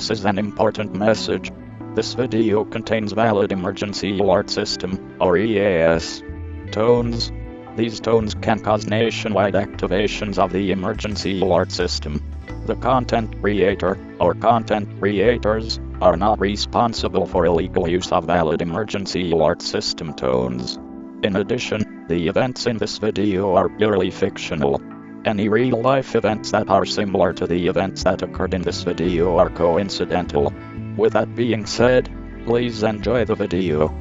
This is an important message. This video contains valid emergency alert system, or EAS, tones. These tones can cause nationwide activations of the emergency alert system. The content creator, or content creators, are not responsible for illegal use of valid emergency alert system tones. In addition, the events in this video are purely fictional. Any real-life events that are similar to the events that occurred in this video are coincidental. With that being said, please enjoy the video.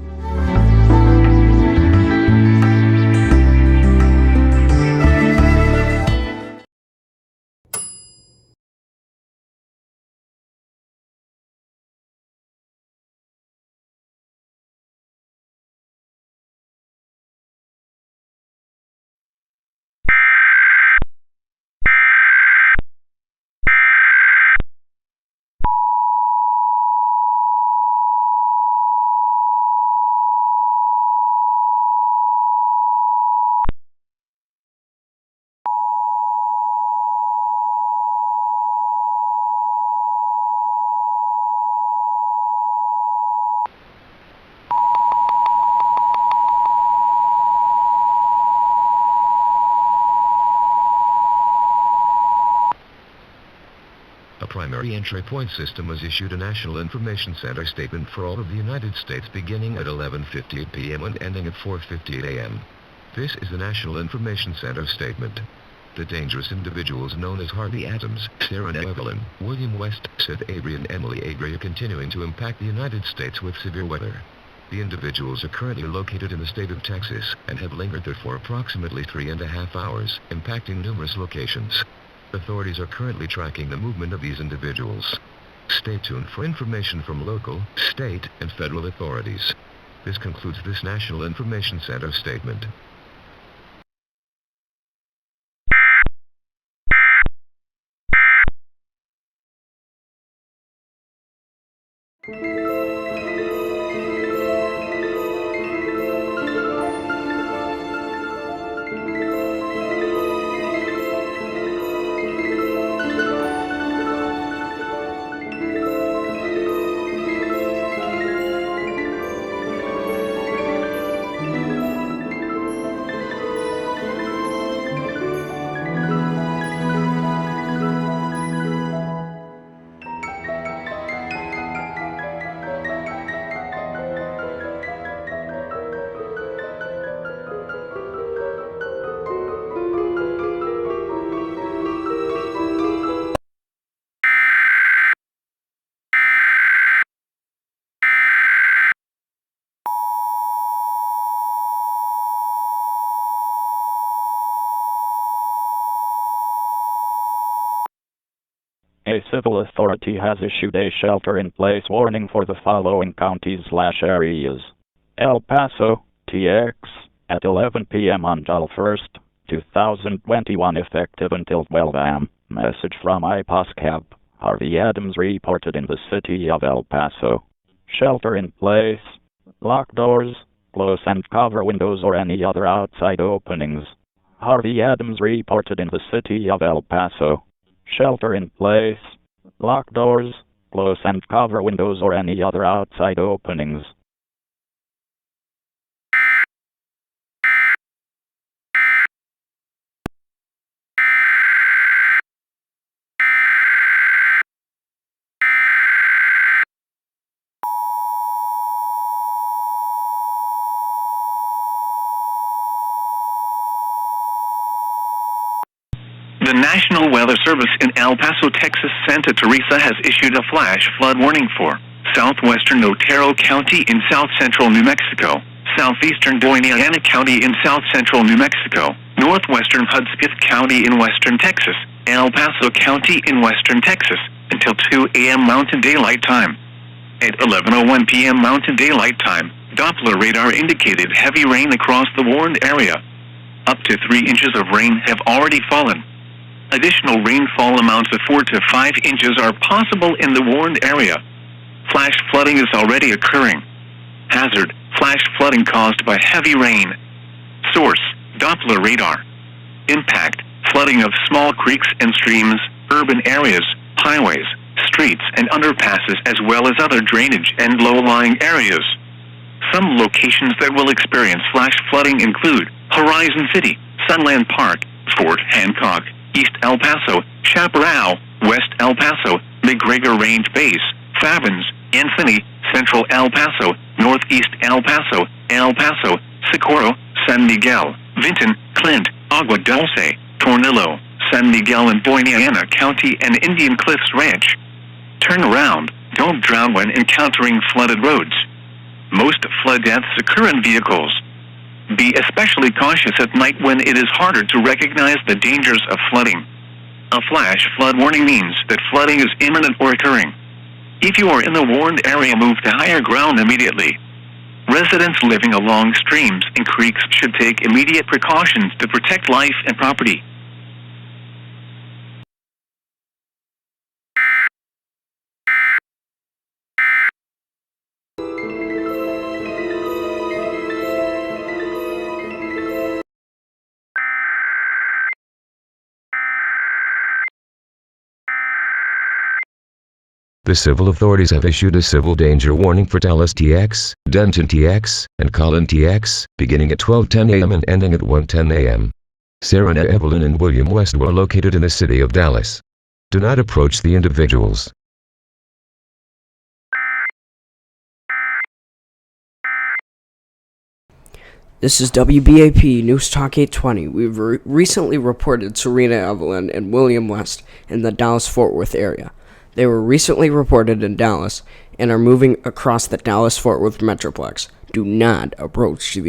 Primary entry point system was issued a National Information Center statement for all of the United States beginning at 11:58 p.m. and ending at 4:58 a.m. This is the National Information Center statement. The dangerous individuals known as Harvey Adams, Serena Evelyn, William West, Sid Avery and Emily Avery are continuing to impact the United States with severe weather. The individuals are currently located in the state of Texas and have lingered there for approximately 3.5 hours, impacting numerous locations. Authorities are currently tracking the movement of these individuals. Stay tuned for information from local, state, and federal authorities. This concludes this National Information Center statement. A civil authority has issued a shelter-in-place warning for the following counties/areas. El Paso, TX, at 11 p.m. on July 1st, 2021 effective until 12 a.m. Message from IPOSCAP. Harvey Adams reported in the city of El Paso. Shelter in place. Lock doors, close and cover windows or any other outside openings. Harvey Adams reported in the city of El Paso. Shelter in place. Lock doors, close and cover windows or any other outside openings. The National Weather Service in El Paso, Texas, Santa Teresa has issued a flash flood warning for southwestern Otero County in south-central New Mexico, southeastern Doña Ana County in south-central New Mexico, northwestern Hudspeth County in western Texas, El Paso County in western Texas, until 2 a.m. Mountain Daylight Time. At 11:01 p.m. Mountain Daylight Time, Doppler radar indicated heavy rain across the warned area. Up to 3 inches of rain have already fallen. Additional rainfall amounts of 4 to 5 inches are possible in the warned area. Flash flooding is already occurring. Hazard: flash flooding caused by heavy rain. Source: Doppler radar. Impact: flooding of small creeks and streams, urban areas, highways, streets. streets and underpasses as well as other drainage and low-lying areas. Some locations that will experience flash flooding include Horizon City, Sunland Park, Fort Hancock, East El Paso, Chaparral, West El Paso, McGregor Range Base, Favens, Anthony, Central El Paso, Northeast El Paso, Socorro, San Miguel, Vinton, Clint, Agua Dulce, Tornillo, San Miguel and Boyneana County, and Indian Cliffs Ranch. Turn around. Don't drown when encountering flooded roads. Most flood deaths occur in vehicles. Be especially cautious at night when it is harder to recognize the dangers of flooding. A flash flood warning means that flooding is imminent or occurring. If you are in the warned area, move to higher ground immediately. Residents living along streams and creeks should take immediate precautions to protect life and property. The civil authorities have issued a civil danger warning for Dallas TX, Denton TX, and Collin TX, beginning at 12:10 a.m. and ending at 1:10 a.m. Serena Evelyn and William West were located in the city of Dallas. Do not approach the individuals. This is WBAP News Talk 820. We've recently reported Serena Evelyn and William West in the Dallas-Fort Worth area. They were recently reported in Dallas and are moving across the Dallas-Fort Worth Metroplex. Do not approach the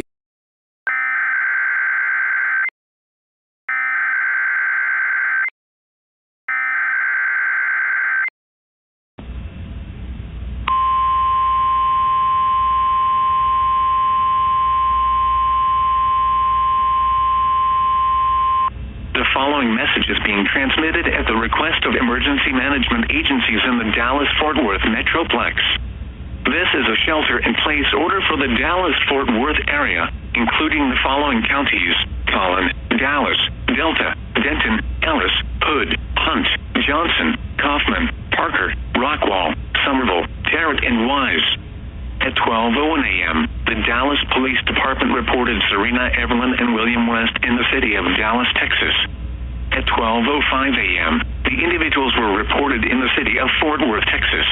The following message is being transmitted at the request of emergency management agencies in the Dallas-Fort Worth Metroplex. This is a shelter-in-place order for the Dallas-Fort Worth area, including the following counties: Collin, Dallas, Delta, Denton, Ellis, Hood, Hunt, Johnson, Kaufman, Parker, Rockwall, Somerville, Tarrant, and Wise. At 12:01 a.m., the Dallas Police Department reported Serena Evelyn and William West in the city of Dallas, Texas. At 12:05 a.m., the individuals were reported in the city of Fort Worth, Texas.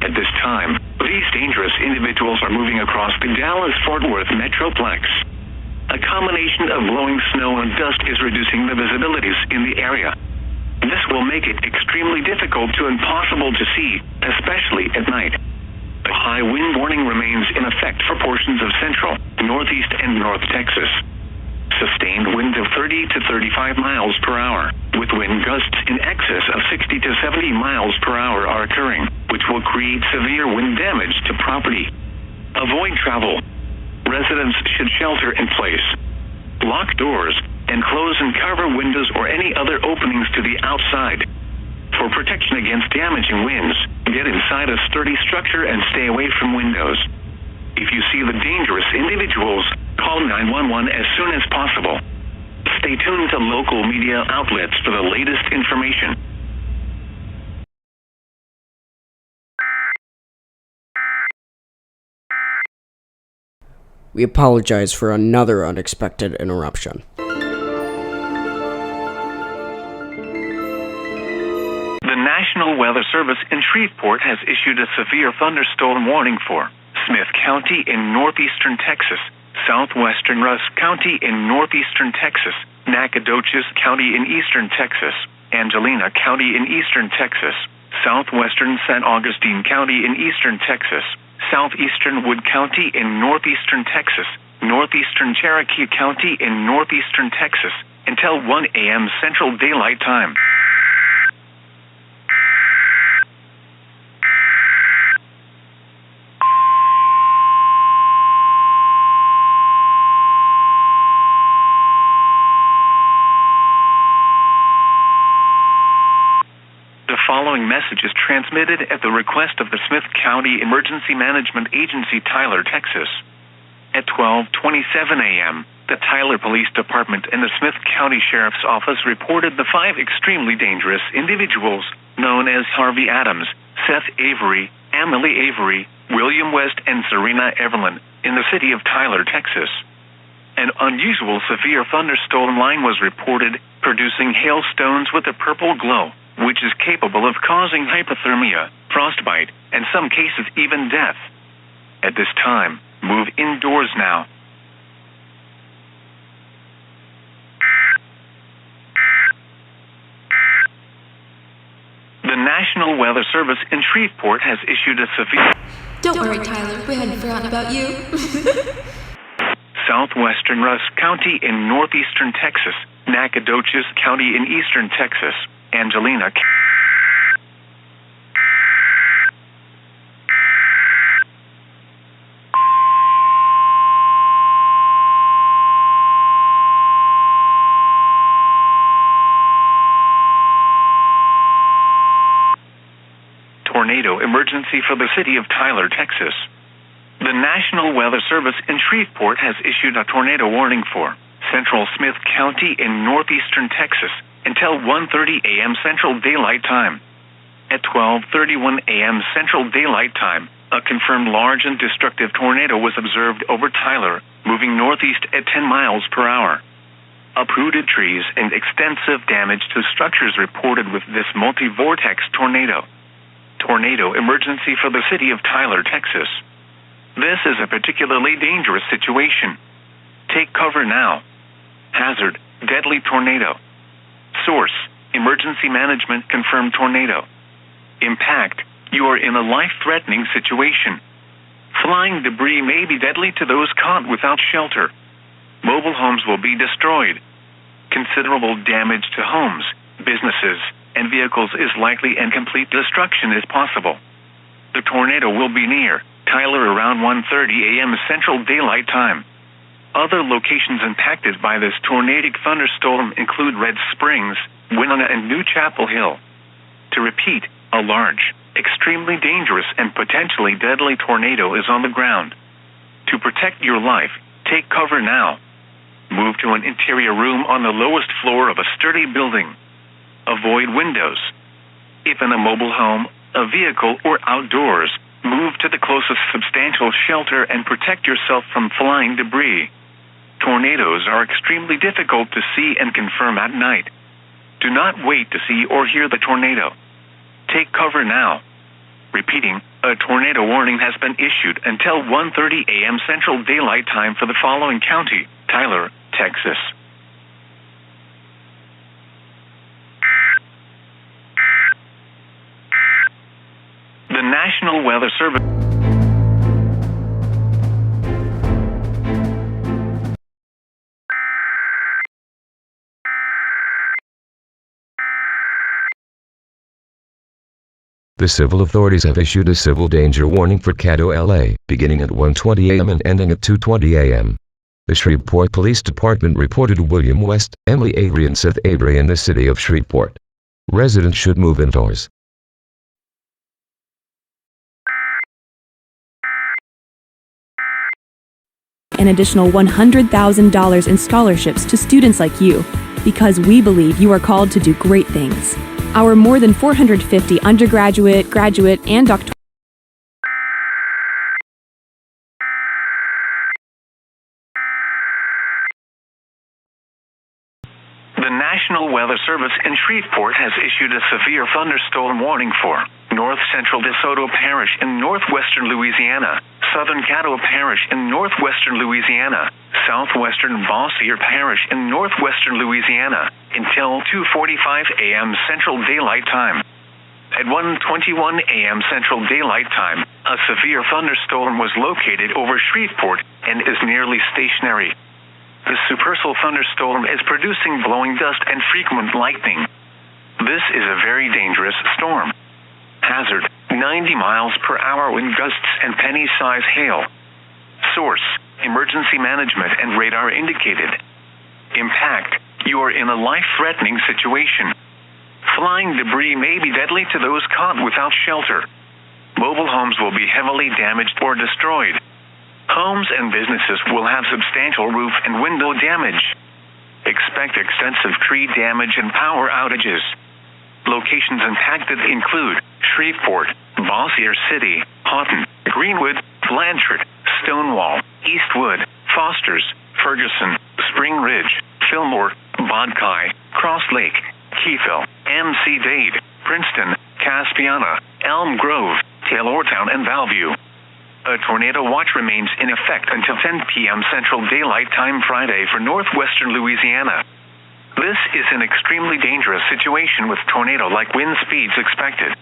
At this time, these dangerous individuals are moving across the Dallas-Fort Worth Metroplex. A combination of blowing snow and dust is reducing the visibilities in the area. This will make it extremely difficult to impossible to see, especially at night. A high wind warning remains in effect for portions of central, northeast, and north Texas. Sustained winds of 30 to 35 miles per hour, with wind gusts in excess of 60 to 70 miles per hour are occurring, which will create severe wind damage to property. Avoid travel. Residents should shelter in place. Lock doors, and close and cover windows or any other openings to the outside. For protection against damaging winds, get inside a sturdy structure and stay away from windows. If you see the dangerous individuals, call 911 as soon as possible. Stay tuned to local media outlets for the latest information. We apologize for another unexpected interruption. The National Weather Service in Shreveport has issued a severe thunderstorm warning for Smith County in northeastern Texas, southwestern Rusk County in northeastern Texas, Nacogdoches County in eastern Texas, Angelina County in eastern Texas, southwestern San Augustine County in eastern Texas, southeastern Wood County in northeastern Texas, northeastern Cherokee County in northeastern Texas, until 1 a.m. Central Daylight Time. The following message is transmitted at the request of the Smith County Emergency Management Agency, Tyler, Texas. At 12:27 a.m., the Tyler Police Department and the Smith County Sheriff's Office reported the 5 extremely dangerous individuals known as Harvey Adams, Seth Avery, Emily Avery, William West, and Serena Evelyn, in the city of Tyler, Texas. An unusual severe thunderstorm line was reported, producing hailstones with a purple glow, which is capable of causing hypothermia, frostbite, and some cases even death. At this time, move indoors now. The National Weather Service in Shreveport has issued a severe... Don't worry, Tyler, we hadn't forgotten about you. Southwestern Rusk County in northeastern Texas, Nacogdoches County in eastern Texas, Angelina tornado emergency for the city of Tyler, Texas. The National Weather Service in Shreveport has issued a tornado warning for central Smith County in northeastern Texas until 1:30 a.m. Central Daylight Time. At 12:31 a.m. Central Daylight Time, a confirmed large and destructive tornado was observed over Tyler, moving northeast at 10 miles per hour. Uprooted trees and extensive damage to structures reported with this multi-vortex tornado. Tornado emergency for the city of Tyler, Texas. This is a particularly dangerous situation. Take cover now. Hazard, deadly tornado. Source, emergency management confirmed tornado. Impact, you are in a life-threatening situation. Flying debris may be deadly to those caught without shelter. Mobile homes will be destroyed. Considerable damage to homes, businesses, and vehicles is likely, and complete destruction is possible. The tornado will be near Tyler around 1:30 a.m. Central Daylight Time. Other locations impacted by this tornadic thunderstorm include Red Springs, Winona, and New Chapel Hill. To repeat, a large, extremely dangerous, and potentially deadly tornado is on the ground. To protect your life, take cover now. Move to an interior room on the lowest floor of a sturdy building. Avoid windows. If in a mobile home, a vehicle, or outdoors, move to the closest substantial shelter and protect yourself from flying debris. Tornadoes are extremely difficult to see and confirm at night. Do not wait to see or hear the tornado. Take cover now. Repeating, a tornado warning has been issued until 1:30 a.m. Central Daylight Time for the following county: Tyler, Texas. The National Weather Service. The civil authorities have issued a civil danger warning for Caddo, LA, beginning at 1:20 a.m. and ending at 2:20 a.m. The Shreveport Police Department reported William West, Emily Avery, and Seth Avery in the city of Shreveport. Residents should move indoors. An additional $100,000 in scholarships to students like you, because we believe you are called to do great things. Our more than 450 undergraduate, graduate, and doctoral The National Weather Service in Shreveport has issued a severe thunderstorm warning for North Central DeSoto Parish in northwestern Louisiana, Southern Caddo Parish in northwestern Louisiana, Southwestern Bossier Parish in northwestern Louisiana, until 2:45 a.m. Central Daylight Time. At 1:21 a.m. Central Daylight Time, a severe thunderstorm was located over Shreveport and is nearly stationary. The supercell thunderstorm is producing blowing dust and frequent lightning. This is a very dangerous storm. Hazard, 90 miles per hour wind gusts and penny-size hail. Source, emergency management and radar indicated. Impact, you are in a life-threatening situation. Flying debris may be deadly to those caught without shelter. Mobile homes will be heavily damaged or destroyed. Homes and businesses will have substantial roof and window damage. Expect extensive tree damage and power outages. locations impacted include Shreveport, Bossier City, Houghton, Greenwood, Blanchard, Stonewall, Eastwood, Fosters, Ferguson, Spring Ridge, Fillmore, Bodkai, Cross Lake, Keyville, MC Dade, Princeton, Caspiana, Elm Grove, Taylortown, and Valview. A tornado watch remains in effect until 10 p.m. Central Daylight Time Friday for northwestern Louisiana. This is an extremely dangerous situation with tornado-like wind speeds expected.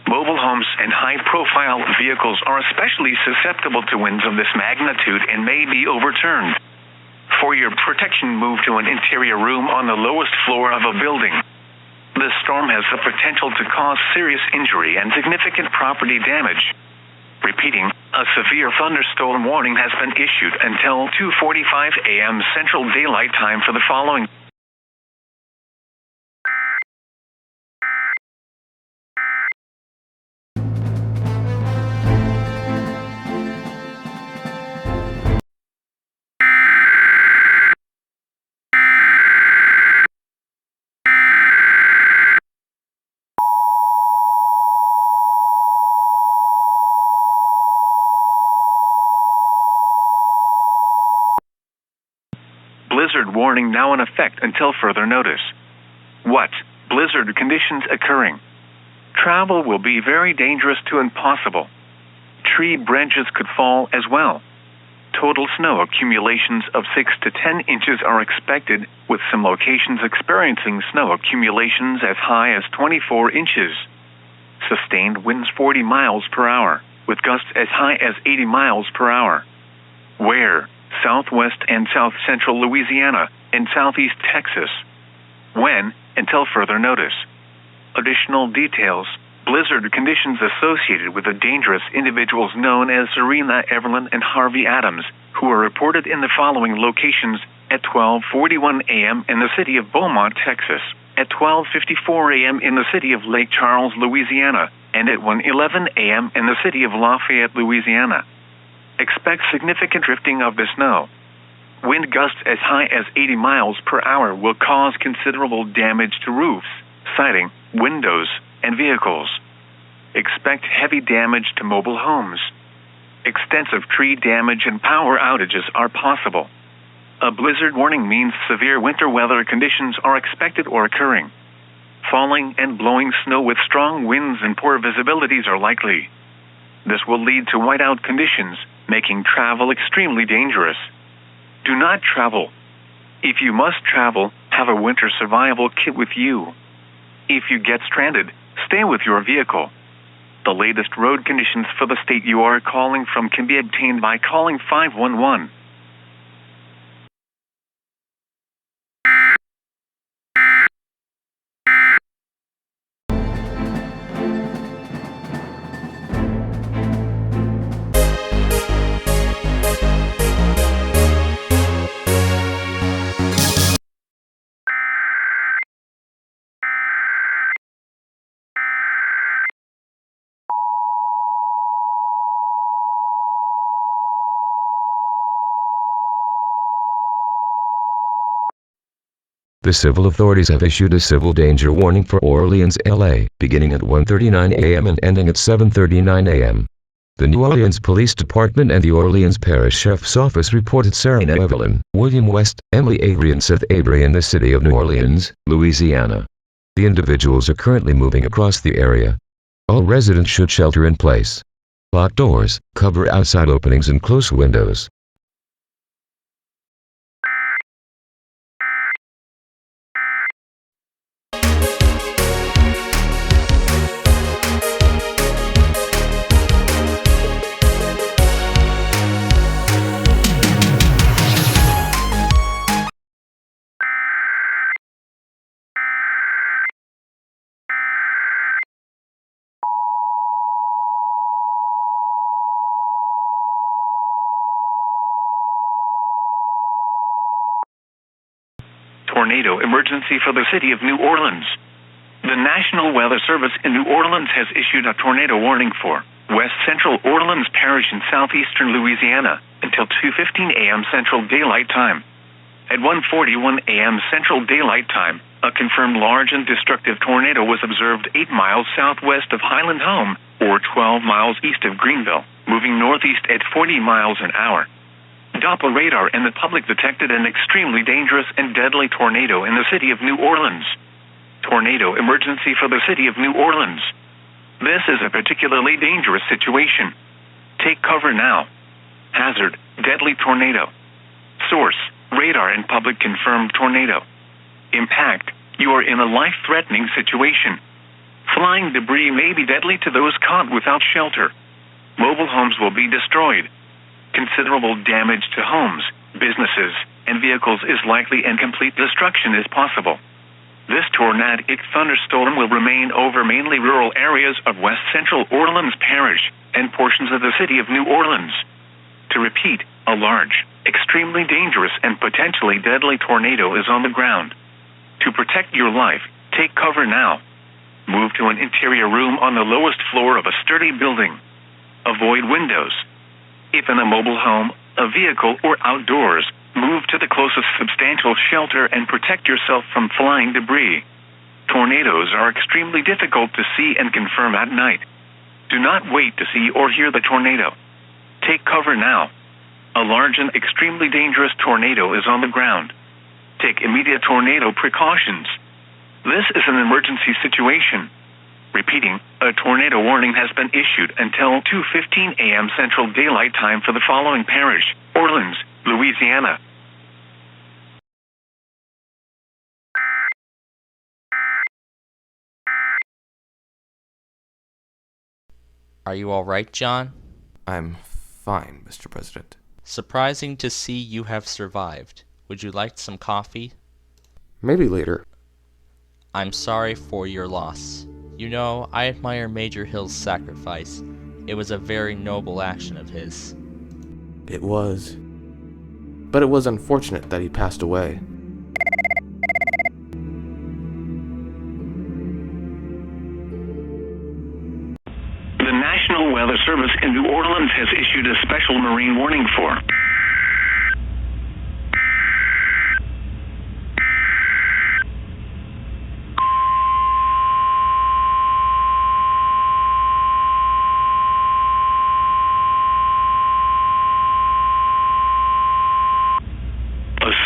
Mobile homes and high-profile vehicles are especially susceptible to winds of this magnitude and may be overturned. For your protection, move to an interior room on the lowest floor of a building. This storm has the potential to cause serious injury and significant property damage. Repeating, a severe thunderstorm warning has been issued until 2:45 a.m. Central Daylight Time for the following. Blizzard warning now in effect until further notice. What? Blizzard conditions occurring. Travel will be very dangerous to impossible. Tree branches could fall as well. Total snow accumulations of 6 to 10 inches are expected, with some locations experiencing snow accumulations as high as 24 inches. Sustained winds 40 miles per hour, with gusts as high as 80 miles per hour. Where? Southwest and south central Louisiana, and southeast Texas. When? Until further notice. Additional details: blizzard conditions associated with the dangerous individuals known as Serena Evelyn and Harvey Adams, who are reported in the following locations: at 12:41 a.m. in the city of Beaumont, Texas, at 12:54 a.m. in the city of Lake Charles, Louisiana, and at 1:11 a.m. in the city of Lafayette, Louisiana. Expect significant drifting of the snow. Wind gusts as high as 80 miles per hour will cause considerable damage to roofs, siding, windows, and vehicles. Expect heavy damage to mobile homes. Extensive tree damage and power outages are possible. A blizzard warning means severe winter weather conditions are expected or occurring. Falling and blowing snow with strong winds and poor visibilities are likely. This will lead to whiteout conditions, making travel extremely dangerous. Do not travel. If you must travel, have a winter survival kit with you. If you get stranded, stay with your vehicle. The latest road conditions for the state you are calling from can be obtained by calling 511. The civil authorities have issued a civil danger warning for Orleans, LA, beginning at 1:39 a.m. and ending at 7:39 a.m. The New Orleans Police Department and the Orleans Parish Sheriff's Office reported Serena Evelyn, William West, Emily Avery and Seth Avery in the city of New Orleans, Louisiana. The individuals are currently moving across the area. All residents should shelter in place. Lock doors, cover outside openings and close windows. Tornado emergency for the city of New Orleans. The National Weather Service in New Orleans has issued a tornado warning for West Central Orleans Parish in southeastern Louisiana until 2:15 a.m. Central Daylight Time. At 1:41 a.m. Central Daylight Time, a confirmed large and destructive tornado was observed 8 miles southwest of Highland Home, or 12 miles east of Greenville, moving northeast at 40 miles an hour. Doppler radar and the public detected an extremely dangerous and deadly tornado in the city of New Orleans. Tornado emergency for the city of New Orleans. This is a particularly dangerous situation. Take cover now. Hazard, deadly tornado. Source, radar and public confirmed tornado. Impact, you are in a life-threatening situation. Flying debris may be deadly to those caught without shelter. Mobile homes will be destroyed. Considerable damage to homes, businesses, and vehicles is likely and complete destruction is possible. This tornadic thunderstorm will remain over mainly rural areas of west central Orleans Parish and portions of the city of New Orleans. To repeat, a large, extremely dangerous and potentially deadly tornado is on the ground. To protect your life, take cover now. Move to an interior room on the lowest floor of a sturdy building. Avoid windows. If in a mobile home, a vehicle, or outdoors, move to the closest substantial shelter and protect yourself from flying debris. Tornadoes are extremely difficult to see and confirm at night. Do not wait to see or hear the tornado. Take cover now. A large and extremely dangerous tornado is on the ground. Take immediate tornado precautions. This is an emergency situation. Repeating, a tornado warning has been issued until 2:15 a.m. Central Daylight Time for the following parish: Orleans, Louisiana. Are you all right, John? I'm fine, Mr. President. Surprising to see you have survived. Would you like some coffee? Maybe later. I'm sorry for your loss. You know, I admire Major Hill's sacrifice. It was a very noble action of his. It was. But it was unfortunate that he passed away. The National Weather Service in New Orleans has issued a special marine warning for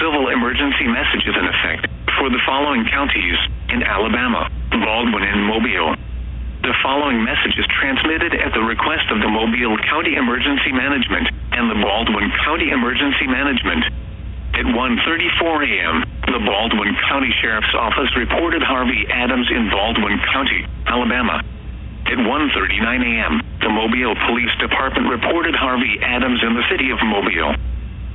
civil emergency message is in effect for the following counties in Alabama, Baldwin, and Mobile. The following message is transmitted at the request of the Mobile County Emergency Management and the Baldwin County Emergency Management. At 1:34 a.m., the Baldwin County Sheriff's Office reported Harvey Adams in Baldwin County, Alabama. At 1:39 a.m., the Mobile Police Department reported Harvey Adams in the city of Mobile.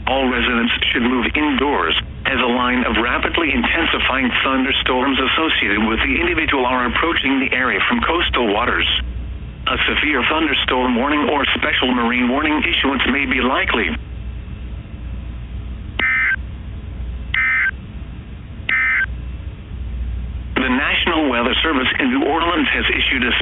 All residents should move indoors as a line of rapidly intensifying thunderstorms associated with the individual are approaching the area from coastal waters. A severe thunderstorm warning or special marine warning issuance may be likely. The National Weather Service in New Orleans has issued a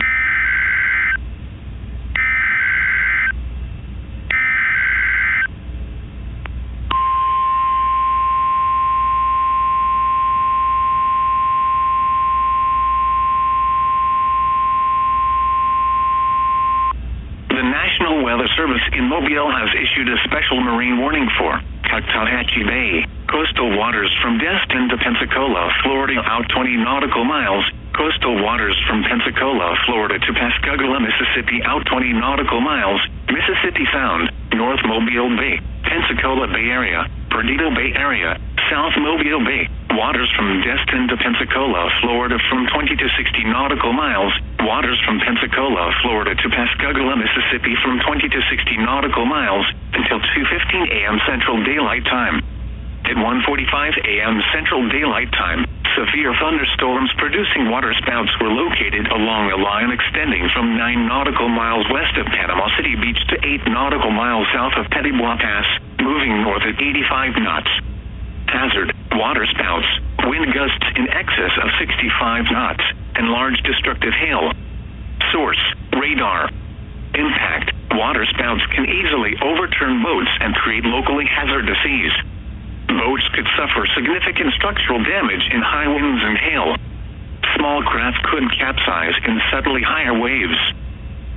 Service in Mobile has issued a special marine warning for Cuxhahatchee Bay, coastal waters from Destin to Pensacola, Florida out 20 nautical miles, coastal waters from Pensacola, Florida to Pascagoula, Mississippi out 20 nautical miles, Mississippi Sound, North Mobile Bay, Pensacola Bay Area, Perdido Bay Area, South Mobile Bay, waters from Destin to Pensacola, Florida from 20 to 60 nautical miles, waters from Pensacola, Florida to Pascagoula, Mississippi from 20 to 60 nautical miles, until 2:15 a.m. Central Daylight Time. At 1:45 a.m. Central Daylight Time, severe thunderstorms producing waterspouts were located along a line extending from 9 nautical miles west of Panama City Beach to 8 nautical miles south of Petit Bois Pass, moving north at 85 knots. Hazard, waterspouts, wind gusts in excess of 65 knots, and large destructive hail. Source, radar. Impact, waterspouts can easily overturn boats and create locally hazardous seas. Boats could suffer significant structural damage in high winds and hail. Small craft could capsize in suddenly higher waves.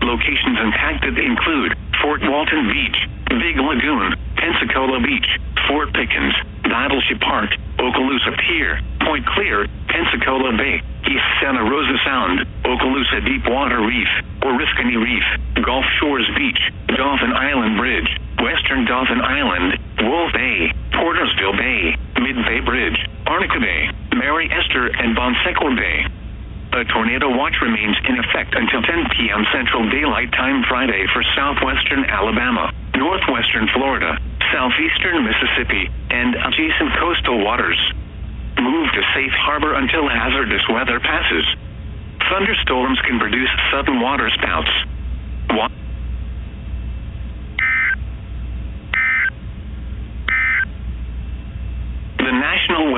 Locations impacted include Fort Walton Beach, Big Lagoon, Pensacola Beach, Fort Pickens, Battleship Park, Okaloosa Pier, Point Clear, Pensacola Bay, East Santa Rosa Sound, Okaloosa Deepwater Reef, Oriskany Reef, Gulf Shores Beach, Dauphin Island Bridge, Western Dauphin Island, Wolf Bay, Portersville Bay, Mid-Bay Bridge, Arnica Bay, Mary Esther and Bonseco Bay. A tornado watch remains in effect until 10 p.m. Central Daylight Time Friday for southwestern Alabama, northwestern Florida, southeastern Mississippi, and adjacent coastal waters. Move to safe harbor until hazardous weather passes. Thunderstorms can produce sudden water spouts. The National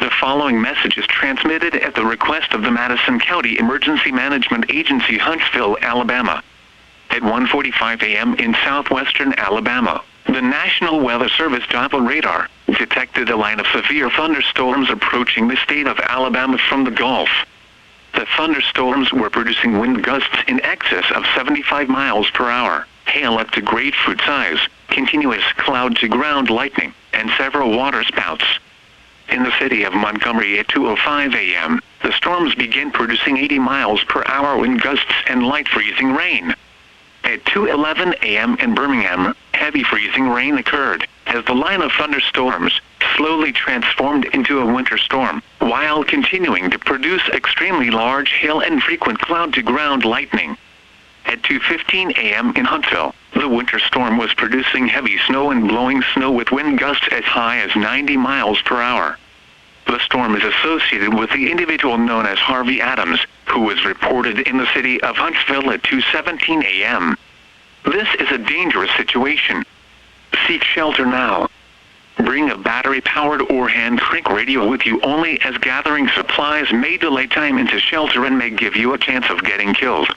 The following message is transmitted at the request of the Madison County Emergency Management Agency, Huntsville, Alabama. At 1:45 a.m. in southwestern Alabama, the National Weather Service Doppler radar detected a line of severe thunderstorms approaching the state of Alabama from the Gulf. The thunderstorms were producing wind gusts in excess of 75 miles per hour, hail up to grapefruit size, continuous cloud-to-ground lightning, and several water spouts. In the city of Montgomery at 2:05 a.m., the storms began producing 80 miles per hour wind gusts and light freezing rain. At 2:11 a.m. in Birmingham, heavy freezing rain occurred, as the line of thunderstorms slowly transformed into a winter storm, while continuing to produce extremely large hail and frequent cloud-to-ground lightning. At 2:15 a.m. in Huntsville, the winter storm was producing heavy snow and blowing snow with wind gusts as high as 90 miles per hour. The storm is associated with the individual known as Harvey Adams, who was reported in the city of Huntsville at 2:17 a.m. This is a dangerous situation. Seek shelter now. Bring a battery-powered or hand-crank radio with you only, as gathering supplies may delay time into shelter and may give you a chance of getting killed.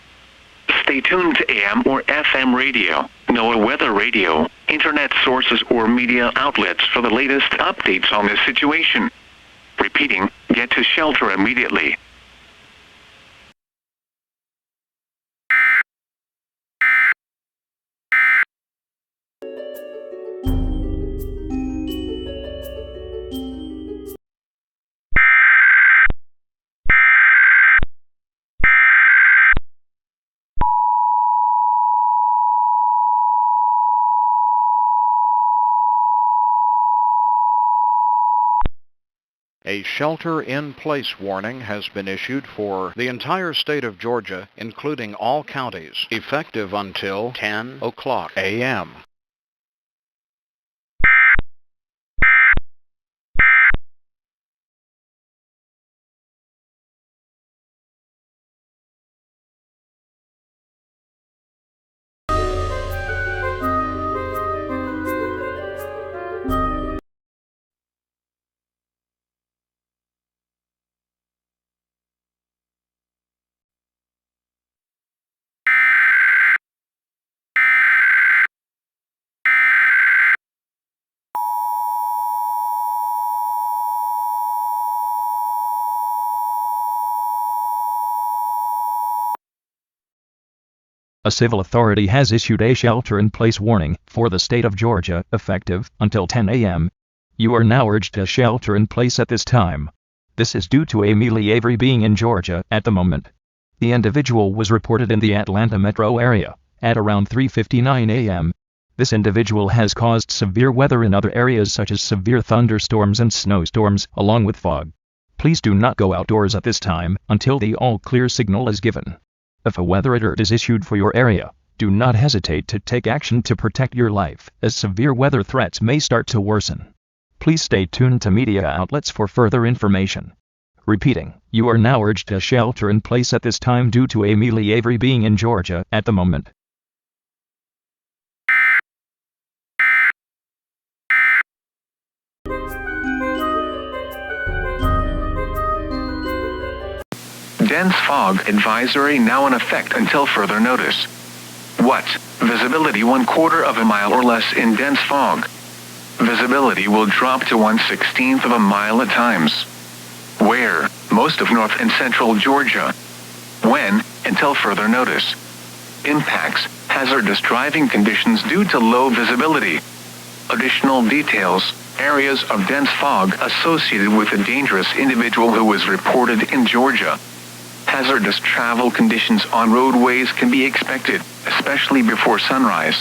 Stay tuned to AM or FM radio, NOAA weather radio, internet sources or media outlets for the latest updates on this situation. Repeating, get to shelter immediately. A shelter-in-place warning has been issued for the entire state of Georgia, including all counties, effective until 10 o'clock a.m. A civil authority has issued a shelter-in-place warning for the state of Georgia, effective until 10 a.m. You are now urged to shelter in place at this time. This is due to Amelie Avery being in Georgia at the moment. The individual was reported in the Atlanta metro area at around 3:59 a.m. This individual has caused severe weather in other areas such as severe thunderstorms and snowstorms, along with fog. Please do not go outdoors at this time until the all-clear signal is given. If a weather alert is issued for your area, do not hesitate to take action to protect your life, as severe weather threats may start to worsen. Please stay tuned to media outlets for further information. Repeating, you are now urged to shelter in place at this time due to Amelie Avery being in Georgia at the moment. dense fog advisory now in effect until further notice. What? Visibility 1/4 of a mile or less in dense fog. Visibility will drop to 1/16 of a mile at times. Where? Most of north and central Georgia. When? Until further notice. Impacts: hazardous driving conditions due to low visibility. Additional details: areas of dense fog associated with a dangerous individual who was reported in Georgia. Hazardous travel conditions on roadways can be expected, especially before sunrise.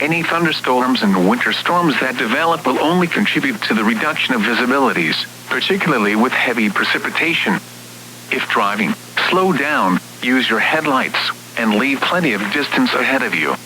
Any thunderstorms and winter storms that develop will only contribute to the reduction of visibilities, particularly with heavy precipitation. If driving, slow down, use your headlights, and leave plenty of distance ahead of you.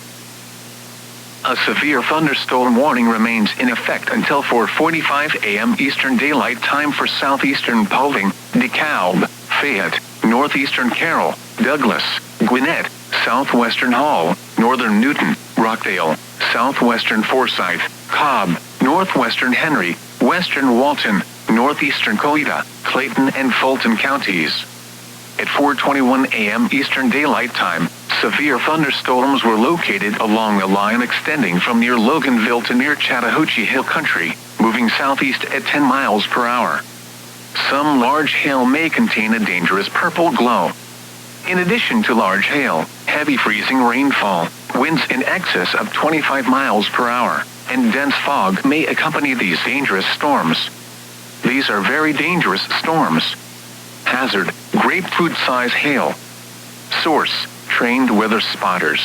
A severe thunderstorm warning remains in effect until 4:45 a.m. Eastern Daylight Time for southeastern Paulding, DeKalb, Fayette, northeastern Carroll, Douglas, Gwinnett, southwestern Hall, northern Newton, Rockdale, southwestern Forsyth, Cobb, northwestern Henry, western Walton, northeastern Coweta, Clayton and Fulton counties. At 4:21 a.m. Eastern Daylight Time, severe thunderstorms were located along a line extending from near Loganville to near Chattahoochee Hill Country, moving southeast at 10 miles per hour. Some large hail may contain a dangerous purple glow. In addition to large hail, heavy freezing rainfall, winds in excess of 25 miles per hour, and dense fog may accompany these dangerous storms. These are very dangerous storms. Hazard: grapefruit-size hail. Source: trained weather spotters.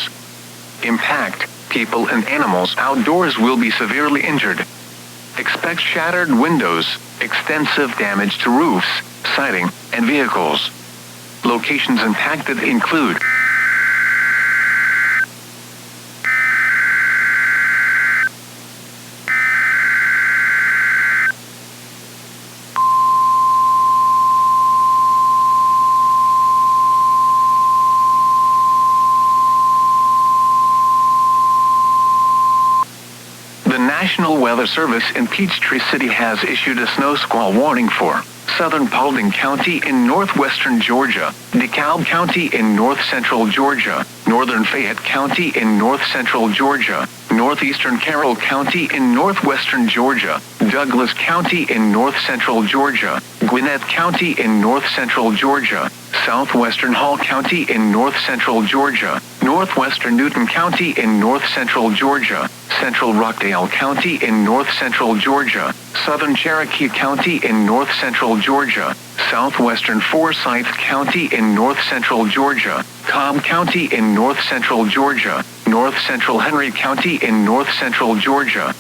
Impact: people and animals outdoors will be severely injured. Expect shattered windows, extensive damage to roofs, siding, and vehicles. Locations impacted include the National Weather Service in Peachtree City has issued a snow squall warning for southern Paulding County in northwestern Georgia, DeKalb County in north-central Georgia, northern Fayette County in north-central Georgia, northeastern Carroll County in northwestern Georgia, Douglas County in north-central Georgia, Gwinnett County in north-central Georgia, southwestern Hall County in north-central Georgia, northwestern Newton County in north-central Georgia, central Rockdale County in north-central Georgia, southern Cherokee County in north-central Georgia, southwestern Forsyth County in north-central Georgia, Cobb County in north-central Georgia, north-central Henry County in north-central Georgia,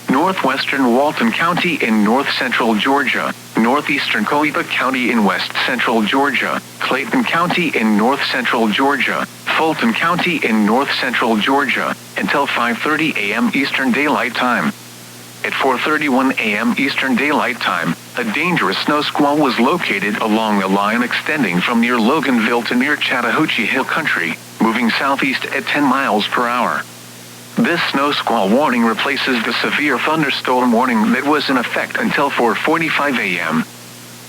northwestern Walton County in north-central Georgia, northeastern Coweta County in west-central Georgia, Clayton County in north-central Georgia, Fulton County in north-central Georgia, until 5:30 a.m. Eastern Daylight Time. At 4:31 a.m. Eastern Daylight Time, a dangerous snow squall was located along a line extending from near Loganville to near Chattahoochee Hill Country, moving southeast at 10 miles per hour. This snow squall warning replaces the severe thunderstorm warning that was in effect until 4:45 a.m.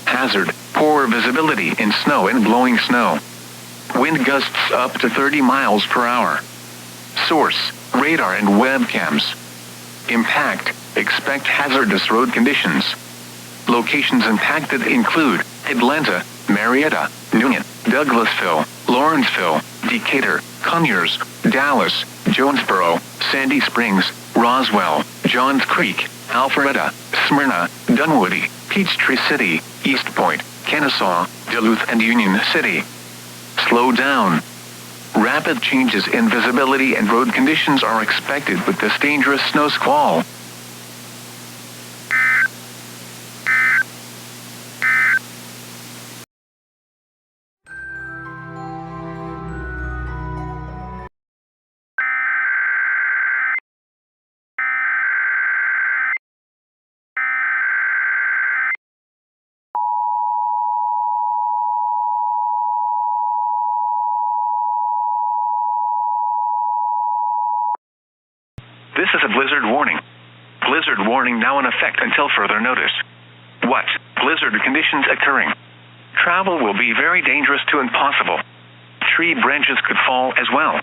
Hazard: poor visibility in snow and blowing snow. Wind gusts up to 30 miles per hour. Source: radar and webcams. Impact: expect hazardous road conditions. Locations impacted include Atlanta, Marietta, Newnan, Douglasville, Lawrenceville, Decatur, Conyers, Dallas, Jonesboro, Sandy Springs, Roswell, Johns Creek, Alpharetta, Smyrna, Dunwoody, Peachtree City, East Point, Kennesaw, Duluth and Union City. Slow down. Rapid changes in visibility and road conditions are expected with this dangerous snow squall. This is a blizzard warning. Blizzard warning now in effect until further notice. What? Blizzard conditions occurring. Travel will be very dangerous to impossible. Tree branches could fall as well.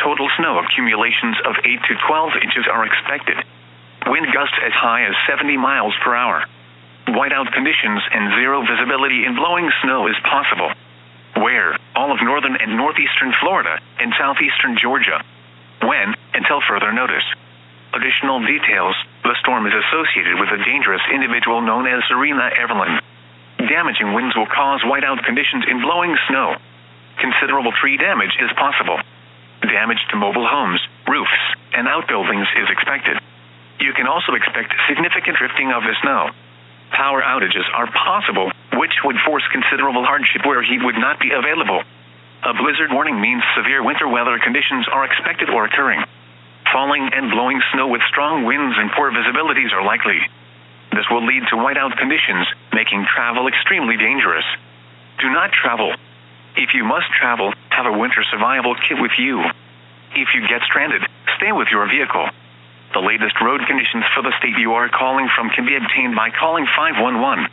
Total snow accumulations of 8 to 12 inches are expected. Wind gusts as high as 70 miles per hour. Whiteout conditions and zero visibility in blowing snow is possible. Where? All of northern and northeastern Florida and southeastern Georgia. When? Until further notice. Additional details: the storm is associated with a dangerous individual known as Serena Evelyn. Damaging winds will cause whiteout conditions in blowing snow. Considerable tree damage is possible. Damage to mobile homes, roofs, and outbuildings is expected. You can also expect significant drifting of the snow. Power outages are possible, which would force considerable hardship where heat would not be available. A blizzard warning means severe winter weather conditions are expected or occurring. Falling and blowing snow with strong winds and poor visibilities are likely. This will lead to whiteout conditions, making travel extremely dangerous. Do not travel. If you must travel, have a winter survival kit with you. If you get stranded, stay with your vehicle. The latest road conditions for the state you are calling from can be obtained by calling 511.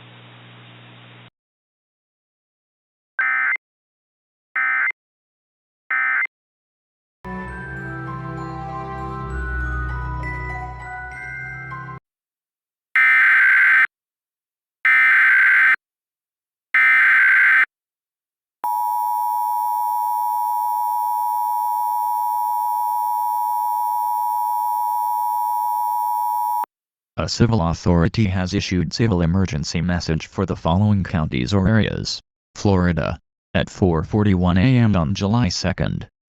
A civil authority has issued civil emergency message for the following counties or areas. Florida. At 4:41 a.m. on July 2,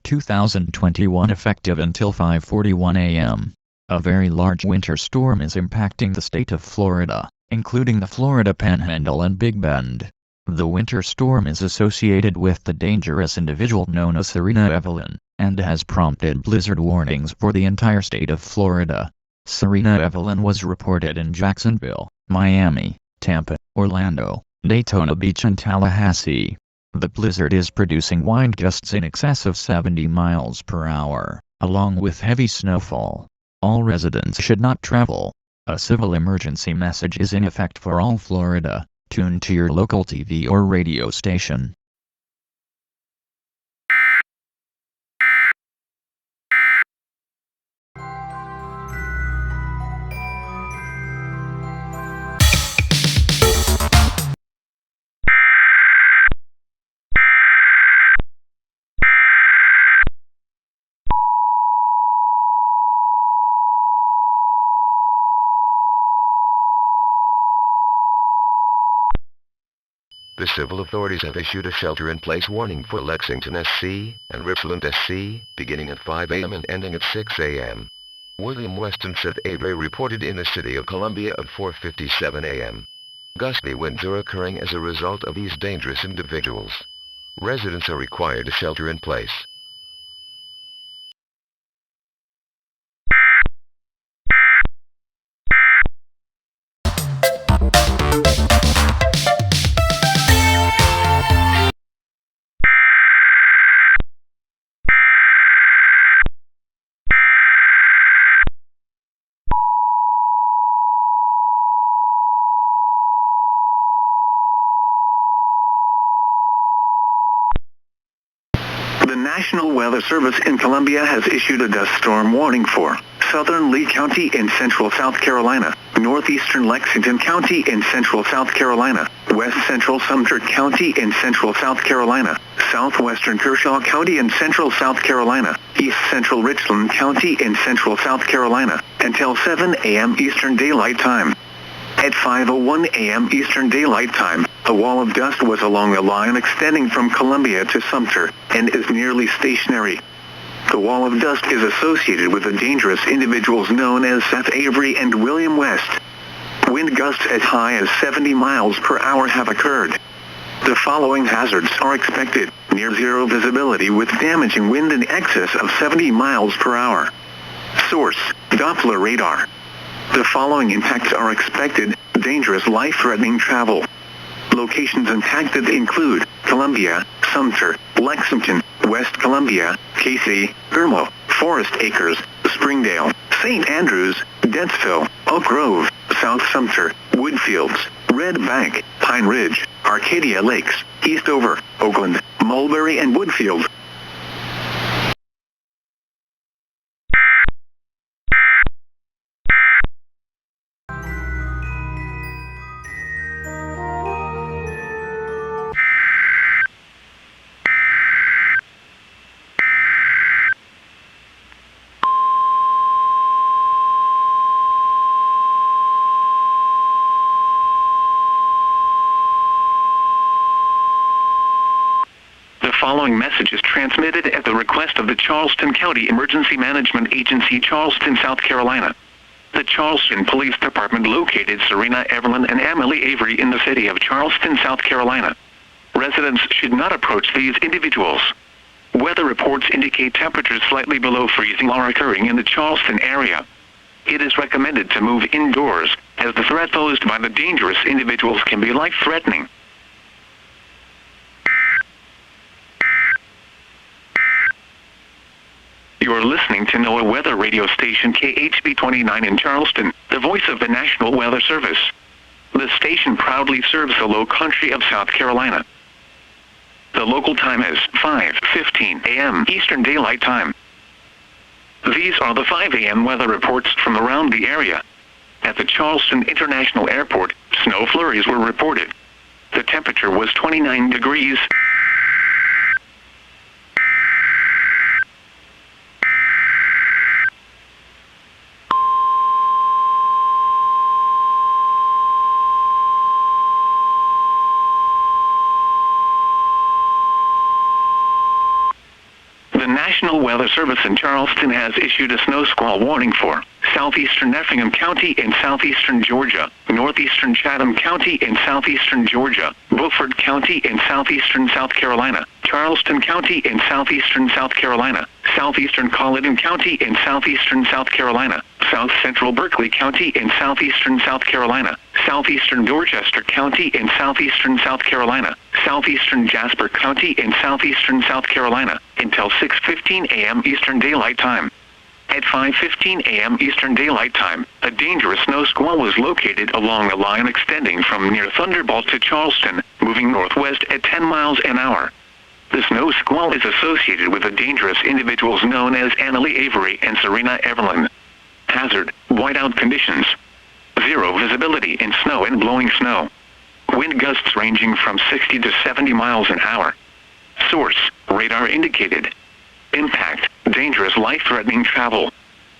2021 effective until 5:41 a.m. A very large winter storm is impacting the state of Florida, including the Florida Panhandle and Big Bend. The winter storm is associated with the dangerous individual known as Serena Evelyn, and has prompted blizzard warnings for the entire state of Florida. Serena Evelyn was reported in Jacksonville, Miami, Tampa, Orlando, Daytona Beach and Tallahassee. The blizzard is producing wind gusts in excess of 70 miles per hour, along with heavy snowfall. All residents should not travel. A civil emergency message is in effect for all Florida. Tune to your local TV or radio station. The civil authorities have issued a shelter-in-place warning for Lexington SC and Richland SC, beginning at 5 a.m. and ending at 6 a.m. William West and Seth Avery reported in the city of Columbia at 4:57 a.m. Gusty winds are occurring as a result of these dangerous individuals. Residents are required to shelter in place. The National Weather Service in Columbia has issued a dust storm warning for southern Lee County in central South Carolina, northeastern Lexington County in central South Carolina, west central Sumter County in central South Carolina, southwestern Kershaw County in central South Carolina, east central Richland County in central South Carolina, until 7 a.m. Eastern Daylight Time. At 5:01 a.m. Eastern Daylight Time, a wall of dust was along the line extending from Columbia to Sumter, and is nearly stationary. The wall of dust is associated with the dangerous individuals known as Seth Avery and William West. Wind gusts as high as 70 miles per hour have occurred. The following hazards are expected: near zero visibility with damaging wind in excess of 70 miles per hour. Source: Doppler radar. The following impacts are expected: dangerous life-threatening travel. Locations impacted include Columbia, Sumter, Lexington, West Columbia, Casey, Irmo, Forest Acres, Springdale, St. Andrews, Dentsville, Oak Grove, South Sumter, Woodfields, Red Bank, Pine Ridge, Arcadia Lakes, Eastover, Oakland, Mulberry, and Woodfield. The following message is transmitted at the request of the Charleston County Emergency Management Agency, Charleston, South Carolina. The Charleston Police Department located Serena Evelyn and Emily Avery in the city of Charleston, South Carolina. Residents should not approach these individuals. Weather reports indicate temperatures slightly below freezing are occurring in the Charleston area. It is recommended to move indoors, as the threat posed by the dangerous individuals can be life-threatening. You are listening to NOAA weather radio station KHB 29 in Charleston, the voice of the National Weather Service. The station proudly serves the low country of South Carolina. The local time is 5:15 a.m. Eastern Daylight Time. These are the 5 a.m. weather reports from around the area. At the Charleston International Airport, snow flurries were reported. The temperature was 29 degrees. The National Weather Service in Charleston has issued a snow squall warning for southeastern Effingham County in southeastern Georgia, northeastern Chatham County in southeastern Georgia, Beaufort County in southeastern South Carolina, Charleston County in southeastern South Carolina, southeastern Colleton County in southeastern South Carolina, south central Berkeley County in southeastern South Carolina, southeastern Dorchester County in southeastern South Carolina, southeastern Jasper County in southeastern South Carolina, until 6:15 a.m. Eastern Daylight Time. At 5:15 a.m. Eastern Daylight Time, a dangerous snow squall was located along a line extending from near Thunderbolt to Charleston, moving northwest at 10 miles an hour. The snow squall is associated with the dangerous individuals known as Emily Avery and Serena Evelyn. Hazard: whiteout conditions. Zero visibility in snow and blowing snow. Wind gusts ranging from 60 to 70 miles an hour. Source: radar indicated. Impact: dangerous, life-threatening travel.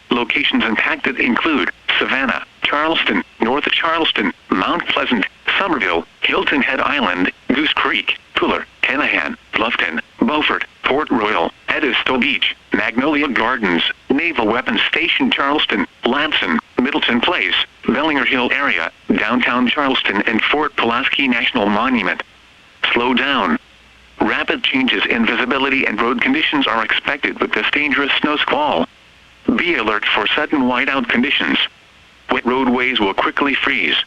Locations impacted include Savannah, Charleston, North Charleston, Mount Pleasant, Somerville, Hilton Head Island, Goose Creek, Fuller, Hanahan, Bluffton, Beaufort, Port Royal, Edisto Beach, Magnolia Gardens, Naval Weapons Station Charleston, Lamson, Middleton Place, Bellinger Hill area, downtown Charleston, and Fort Pulaski National Monument. Slow down. Rapid changes in visibility and road conditions are expected with this dangerous snow squall. Be alert for sudden whiteout conditions. Wet roadways will quickly freeze.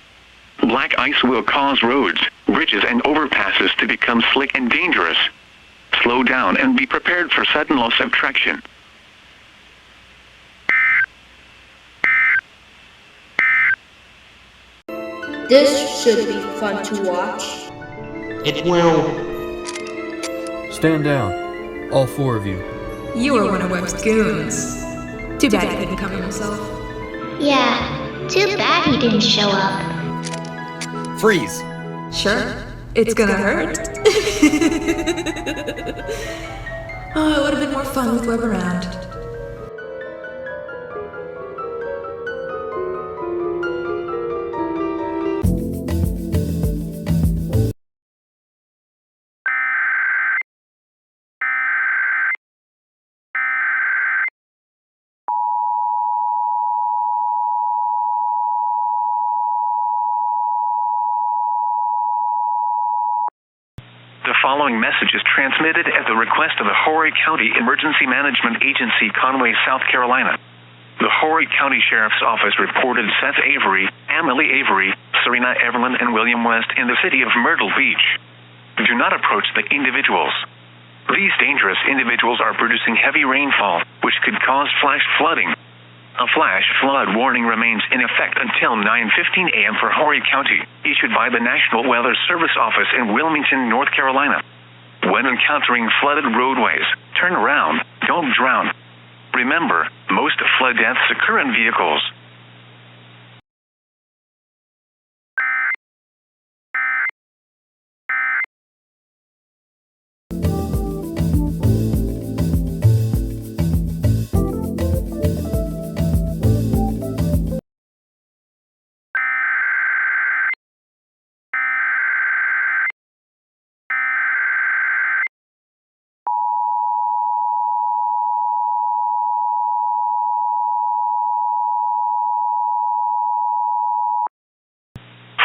Black ice will cause roads, bridges, and overpasses to become slick and dangerous. Slow down and be prepared for sudden loss of traction. This should be fun to watch. It will. Stand down, all four of you. You are one of Webb's goons. Too bad he couldn't cover himself. Yeah, too bad he didn't show up. Freeze! Sure, it's gonna hurt. Oh, it would have been more fun with Webb around. The following message is transmitted at the request of the Horry County Emergency Management Agency, Conway, South Carolina. The Horry County Sheriff's Office reported Seth Avery, Emily Avery, Serena Evelyn, and William West in the city of Myrtle Beach. Do not approach the individuals. These dangerous individuals are producing heavy rainfall, which could cause flash flooding. A flash flood warning remains in effect until 9:15 a.m. for Horry County, issued by the National Weather Service Office in Wilmington, North Carolina. When encountering flooded roadways, turn around, don't drown. Remember, most flood deaths occur in vehicles.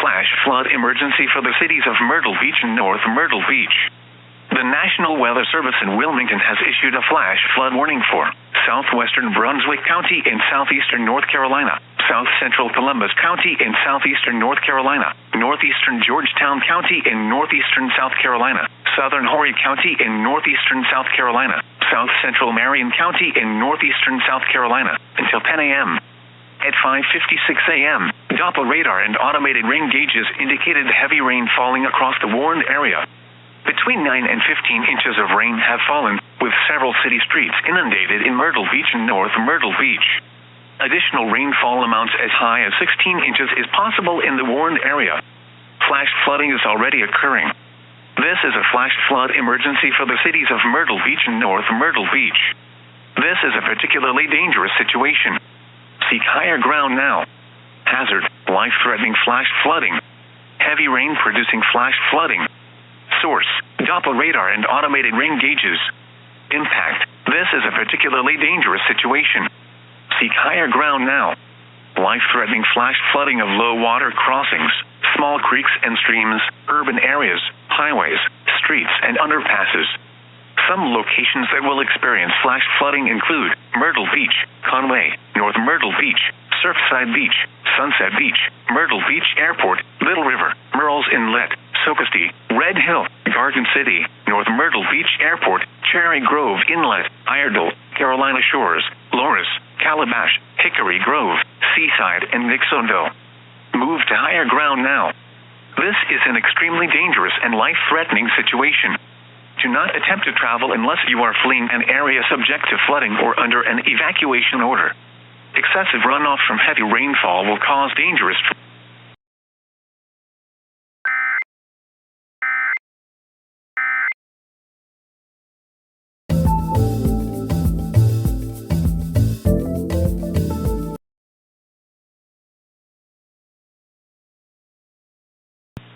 Flash flood emergency for the cities of Myrtle Beach and North Myrtle Beach. The National Weather Service in Wilmington has issued a flash flood warning for southwestern Brunswick County in southeastern North Carolina, south central Columbus County in southeastern North Carolina, northeastern Georgetown County in northeastern South Carolina, southern Horry County in northeastern South Carolina, south central Marion County in northeastern South Carolina, until 10 a.m. At 5:56 a.m., Doppler radar and automated rain gauges indicated heavy rain falling across the warned area. Between 9 and 15 inches of rain have fallen, with several city streets inundated in Myrtle Beach and North Myrtle Beach. Additional rainfall amounts as high as 16 inches is possible in the warned area. Flash flooding is already occurring. This is a flash flood emergency for the cities of Myrtle Beach and North Myrtle Beach. This is a particularly dangerous situation. Seek higher ground now. Hazard, life-threatening flash flooding. Heavy rain producing flash flooding. Source, Doppler radar and automated rain gauges. Impact, this is a particularly dangerous situation. Seek higher ground now. Life-threatening flash flooding of low water crossings, small creeks and streams, urban areas, highways, streets and underpasses. Some locations that will experience flash flooding include Myrtle Beach, Conway, North Myrtle Beach, Surfside Beach, Sunset Beach, Myrtle Beach Airport, Little River, Merle's Inlet, Socastee, Red Hill, Garden City, North Myrtle Beach Airport, Cherry Grove Inlet, Iredell, Carolina Shores, Loris, Calabash, Hickory Grove, Seaside, and Nixonville. Move to higher ground now. This is an extremely dangerous and life-threatening situation. Do not attempt to travel unless you are fleeing an area subject to flooding or under an evacuation order. Excessive runoff from heavy rainfall will cause dangerous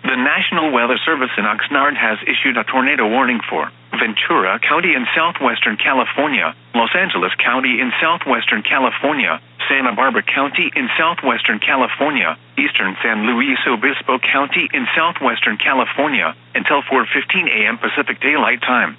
The National Weather Service in Oxnard has issued a tornado warning for Ventura County in southwestern California, Los Angeles County in southwestern California, Santa Barbara County in southwestern California, eastern San Luis Obispo County in southwestern California, until 4:15 a.m. Pacific Daylight Time.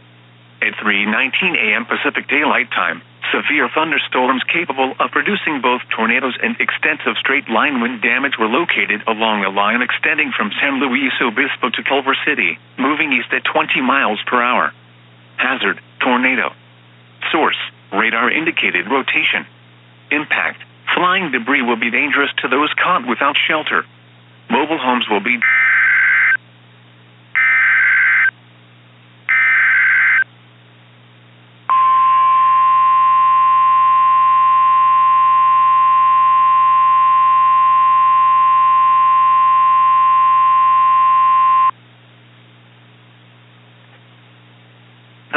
At 3:19 a.m. Pacific Daylight Time, severe thunderstorms capable of producing both tornadoes and extensive straight-line wind damage were located along a line extending from San Luis Obispo to Culver City, moving east at 20 miles per hour. Hazard, tornado. Source, radar indicated rotation. Impact, flying debris will be dangerous to those caught without shelter. Mobile homes will be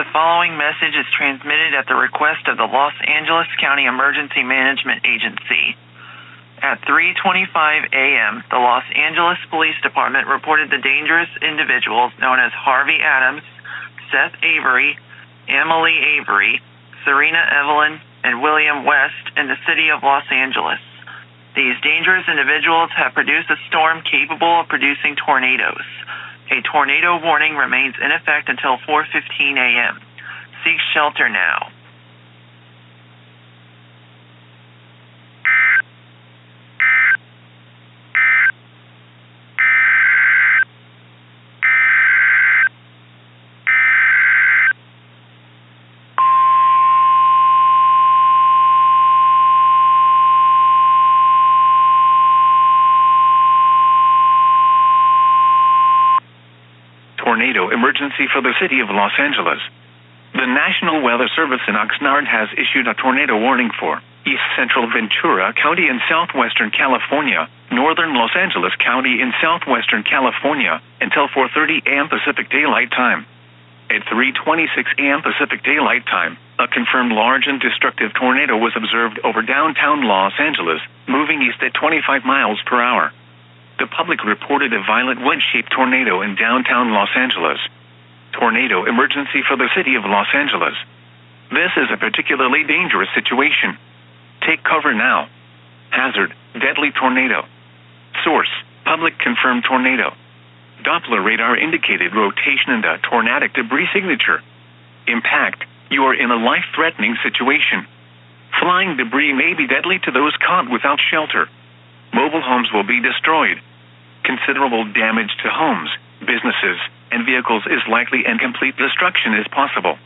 The following message is transmitted at the request of the Los Angeles County Emergency Management Agency. At 3:25 a.m., the Los Angeles Police Department reported the dangerous individuals known as Harvey Adams, Seth Avery, Emily Avery, Serena Evelyn, and William West in the city of Los Angeles. These dangerous individuals have produced a storm capable of producing tornadoes. A tornado warning remains in effect until 4:15 a.m. Seek shelter now. tornado emergency for the city of Los Angeles. The National Weather Service in Oxnard has issued a tornado warning for East Central Ventura County in southwestern California, northern Los Angeles County in southwestern California, until 4:30 a.m. Pacific Daylight Time. At 3:26 a.m. Pacific Daylight Time, a confirmed large and destructive tornado was observed over downtown Los Angeles, moving east at 25 miles per hour. The public reported a violent wedge-shaped tornado in downtown Los Angeles. Tornado emergency for the city of Los Angeles. This is a particularly dangerous situation. Take cover now. Hazard, deadly tornado. Source, public confirmed tornado. Doppler radar indicated rotation and a tornadic debris signature. Impact, you are in a life-threatening situation. Flying debris may be deadly to those caught without shelter. Mobile homes will be destroyed. Considerable damage to homes, businesses, and vehicles is likely and complete destruction is possible.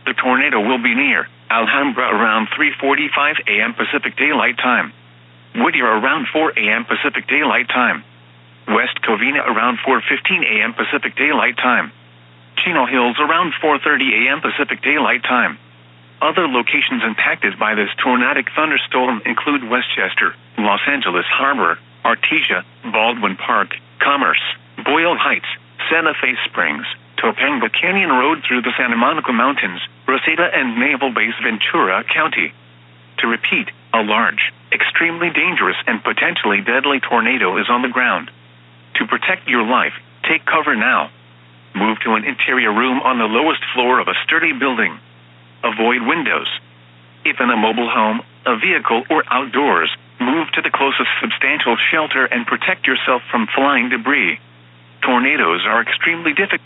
The tornado will be near Alhambra around 3:45 a.m. Pacific Daylight Time. Whittier around 4 a.m. Pacific Daylight Time. West Covina around 4:15 a.m. Pacific Daylight Time. Chino Hills around 4:30 a.m. Pacific Daylight Time. Other locations impacted by this tornadic thunderstorm include Westchester, Los Angeles Harbor, Artesia, Baldwin Park, Commerce, Boyle Heights, Santa Fe Springs, Topanga Canyon Road through the Santa Monica Mountains, Reseda and Naval Base Ventura County. To repeat, a large, extremely dangerous and potentially deadly tornado is on the ground. To protect your life, take cover now. Move to an interior room on the lowest floor of a sturdy building. Avoid windows. If in a mobile home, a vehicle, or outdoors, move to the closest substantial shelter and protect yourself from flying debris. Tornadoes are extremely difficult.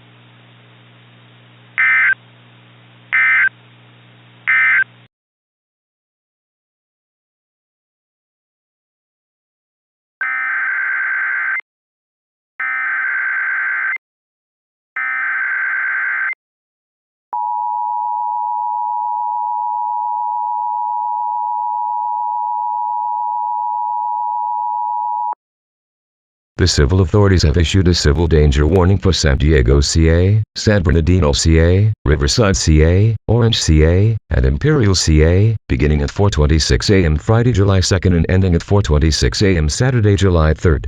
The civil authorities have issued a civil danger warning for San Diego, CA, San Bernardino, CA, Riverside, CA, Orange, CA, and Imperial, CA, beginning at 4:26 a.m. Friday, July 2nd and ending at 4:26 a.m. Saturday, July 3rd.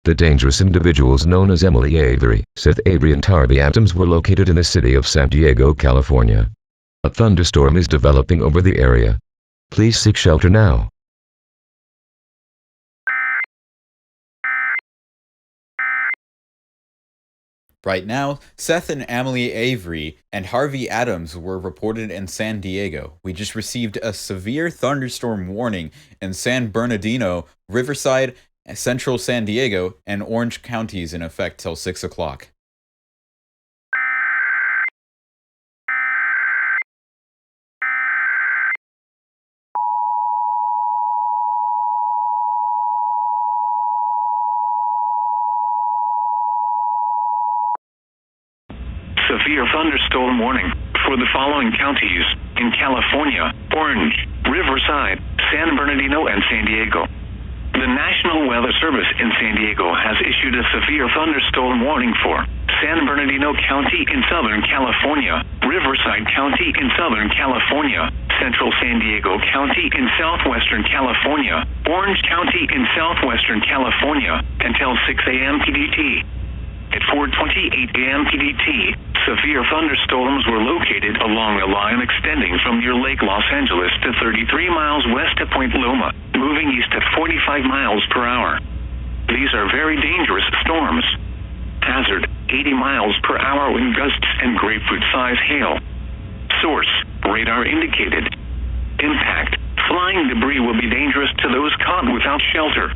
The dangerous individuals known as Emily Avery, Seth Avery and Harvey Adams were located in the city of San Diego, California. A thunderstorm is developing over the area. Please seek shelter now. Right now, Seth and Emily Avery and Harvey Adams were reported in San Diego. We just received a severe thunderstorm warning in San Bernardino, Riverside, Central San Diego, and Orange counties in effect till 6 o'clock. Severe thunderstorm warning for the following counties in California: Orange, Riverside, San Bernardino, and San Diego. The National Weather Service in San Diego has issued a severe thunderstorm warning for San Bernardino County in Southern California, Riverside County in Southern California, Central San Diego County in Southwestern California, Orange County in Southwestern California, until 6 a.m. PDT. At 4:28 a.m. PDT, severe thunderstorms were located along a line extending from near Lake Los Angeles to 33 miles west of Point Loma, moving east at 45 miles per hour. These are very dangerous storms. Hazard, 80 miles per hour wind gusts and grapefruit-sized hail. Source, radar indicated. Impact, flying debris will be dangerous to those caught without shelter.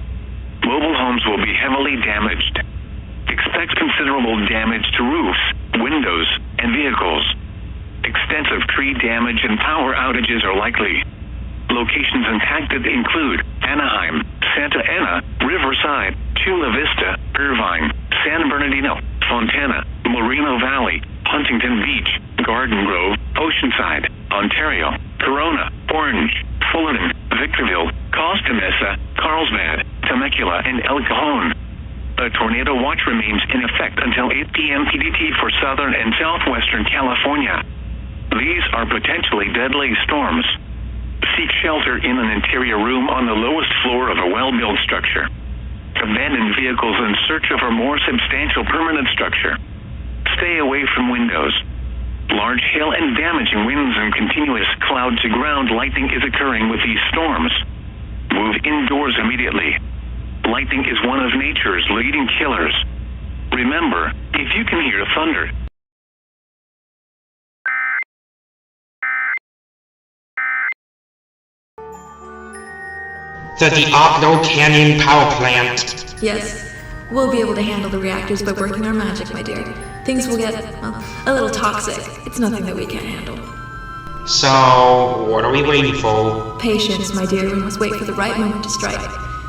Mobile homes will be heavily damaged. Expect considerable damage to roofs, windows, and vehicles. Extensive tree damage and power outages are likely. Locations impacted include Anaheim, Santa Ana, Riverside, Chula Vista, Irvine, San Bernardino, Fontana, Moreno Valley, Huntington Beach, Garden Grove, Oceanside, Ontario, Corona, Orange, Fullerton, Victorville, Costa Mesa, Carlsbad, Temecula, and El Cajon. A tornado watch remains in effect until 8 p.m. PDT for southern and southwestern California. These are potentially deadly storms. Seek shelter in an interior room on the lowest floor of a well-built structure. Abandon vehicles in search of a more substantial permanent structure. Stay away from windows. Large hail and damaging winds and continuous cloud-to-ground lightning is occurring with these storms. Move indoors immediately. Lightning is one of nature's leading killers. Remember, if you can hear thunder, The Diablo Canyon power plant. Yes, we'll be able to handle the reactors by working our magic, my dear. Things will get, well, a little toxic. It's nothing that we can't handle. So, what are we waiting for? Patience, my dear. We must wait for the right moment to strike.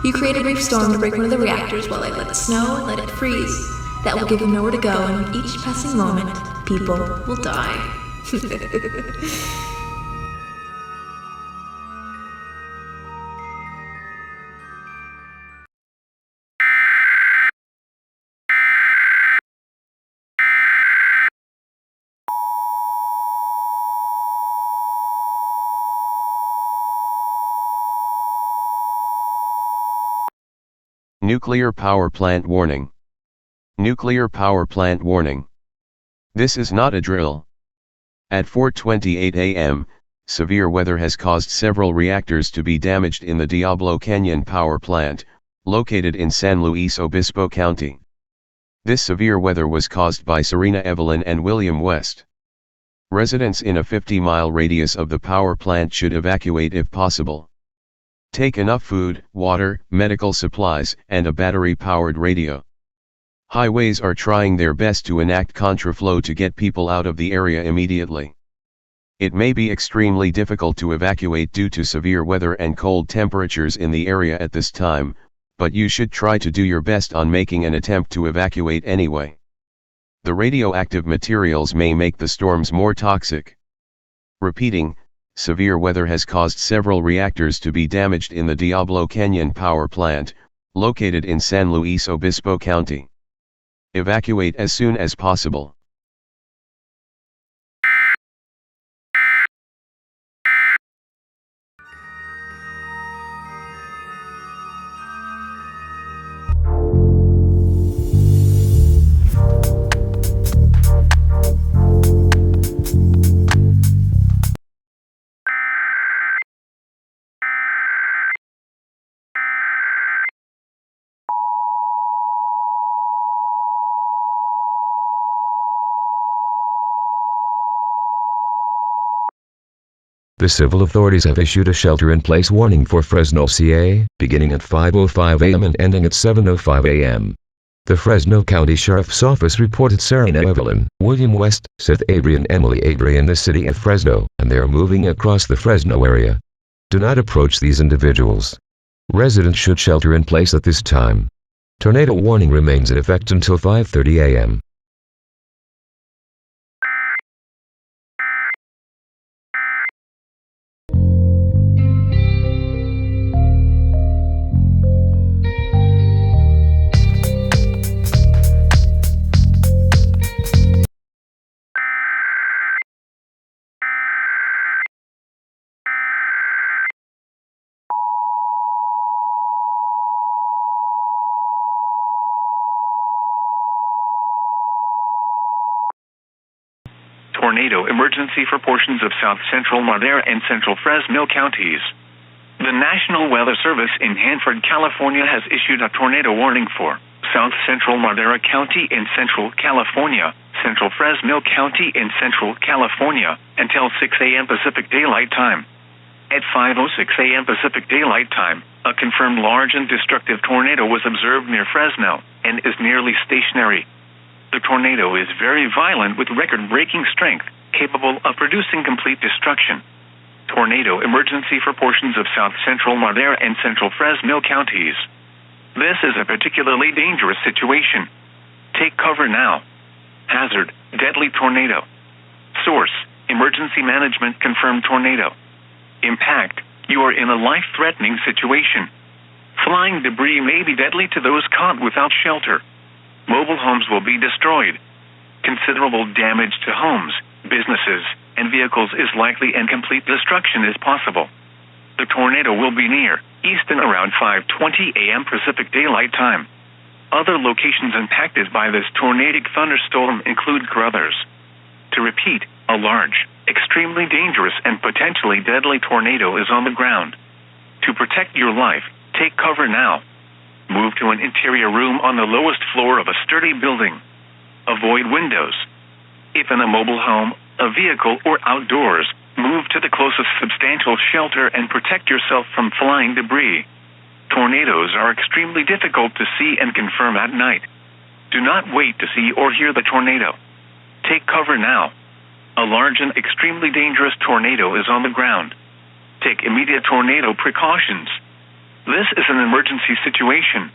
You create a brief storm to break one of the reactors while I let it snow and let it freeze. That will give them nowhere to go, and with each passing moment, people will die. Nuclear power plant warning. Nuclear power plant warning. This is not a drill. At 4:28 a.m., severe weather has caused several reactors to be damaged in the Diablo Canyon power plant, located in San Luis Obispo County. This severe weather was caused by Serena Evelyn and William West. Residents in a 50-mile radius of the power plant should evacuate if possible. Take enough food, water, medical supplies, and a battery-powered radio. Highways are trying their best to enact contraflow to get people out of the area immediately. It may be extremely difficult to evacuate due to severe weather and cold temperatures in the area at this time, but you should try to do your best on making an attempt to evacuate anyway. The radioactive materials may make the storms more toxic. Repeating, severe weather has caused several reactors to be damaged in the Diablo Canyon power plant, located in San Luis Obispo County. Evacuate as soon as possible. The civil authorities have issued a shelter-in-place warning for Fresno, CA, beginning at 5:05 a.m. and ending at 7:05 a.m. The Fresno County Sheriff's Office reported Serena Evelyn, William West, Seth Avery and Emily Avery in the city of Fresno, and they are moving across the Fresno area. Do not approach these individuals. Residents should shelter in place at this time. Tornado warning remains in effect until 5:30 a.m. Tornado emergency for portions of south central Madera and central Fresno counties. The National Weather Service in Hanford, California has issued a tornado warning for south central Madera County in central California, central Fresno County in central California, until 6 a.m. Pacific Daylight Time. At 5:06 a.m. Pacific Daylight Time, a confirmed large and destructive tornado was observed near Fresno and is nearly stationary. The tornado is very violent with record-breaking strength, capable of producing complete destruction. Tornado emergency for portions of south central Madera and central Fresno counties. This is a particularly dangerous situation. Take cover now. Hazard, deadly tornado. Source, emergency management confirmed tornado. Impact, you are in a life-threatening situation. Flying debris may be deadly to those caught without shelter. Mobile homes will be destroyed. Considerable damage to homes, businesses, and vehicles is likely and complete destruction is possible. The tornado will be near, east and around 5:20 a.m. Pacific Daylight Time. Other locations impacted by this tornadic thunderstorm include Crothers. To repeat, a large, extremely dangerous and potentially deadly tornado is on the ground. To protect your life, take cover now. Move to an interior room on the lowest floor of a sturdy building. Avoid windows. If in a mobile home, a vehicle, or outdoors, move to the closest substantial shelter and protect yourself from flying debris. Tornadoes are extremely difficult to see and confirm at night. Do not wait to see or hear the tornado. Take cover now. A large and extremely dangerous tornado is on the ground. Take immediate tornado precautions. This is an emergency situation.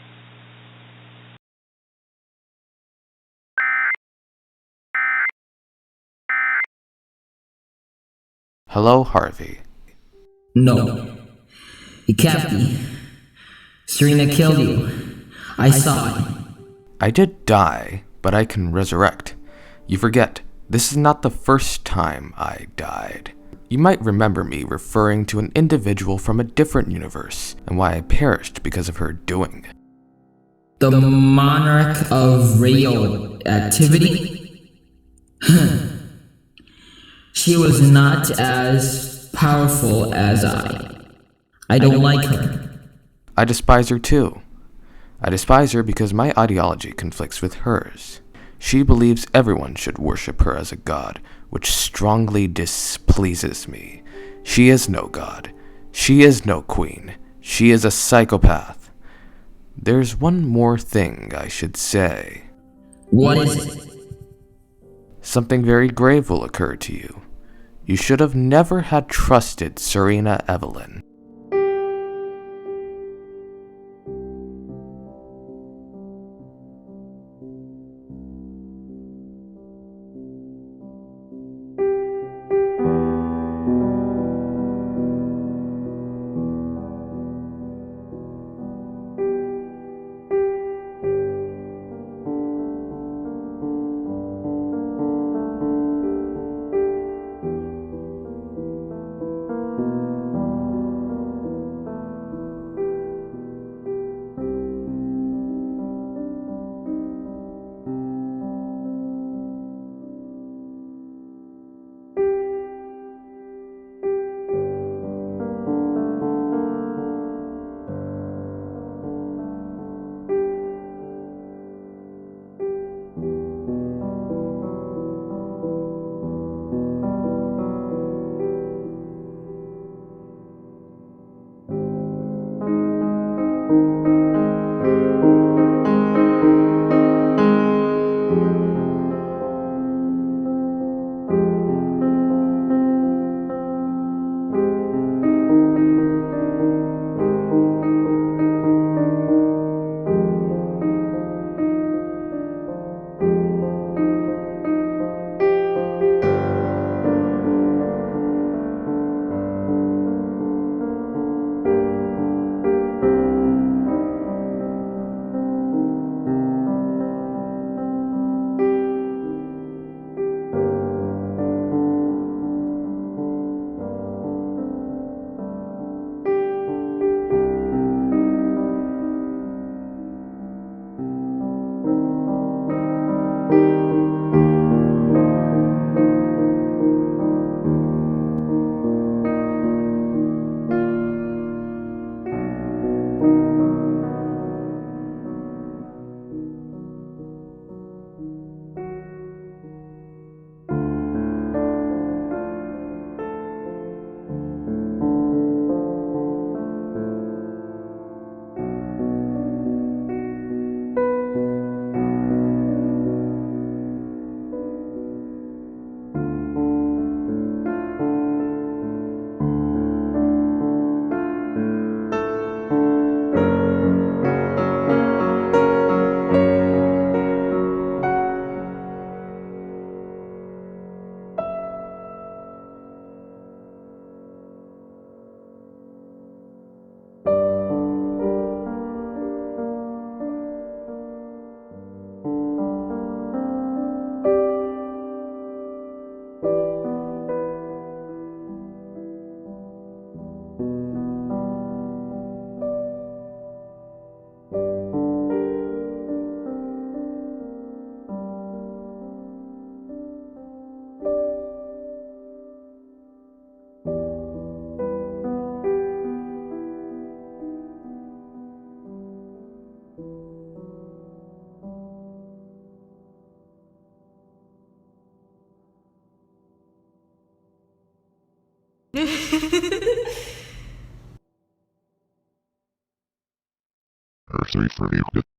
Hello, Harvey. No. It can't be. Serena killed you. I saw it. I did die, but I can resurrect. You forget, this is not the first time I died. You might remember me referring to an individual from a different universe, and why I perished because of her doing. The monarch of radioactivity? She was not as powerful as I. I don't like her. I despise her too. I despise her because my ideology conflicts with hers. She believes everyone should worship her as a god, which strongly displeases me. She is no god. She is no queen. She is a psychopath. There's one more thing I should say. What is it? Something very grave will occur to you. You should have never had trusted Serena Evelyn. Earth 340.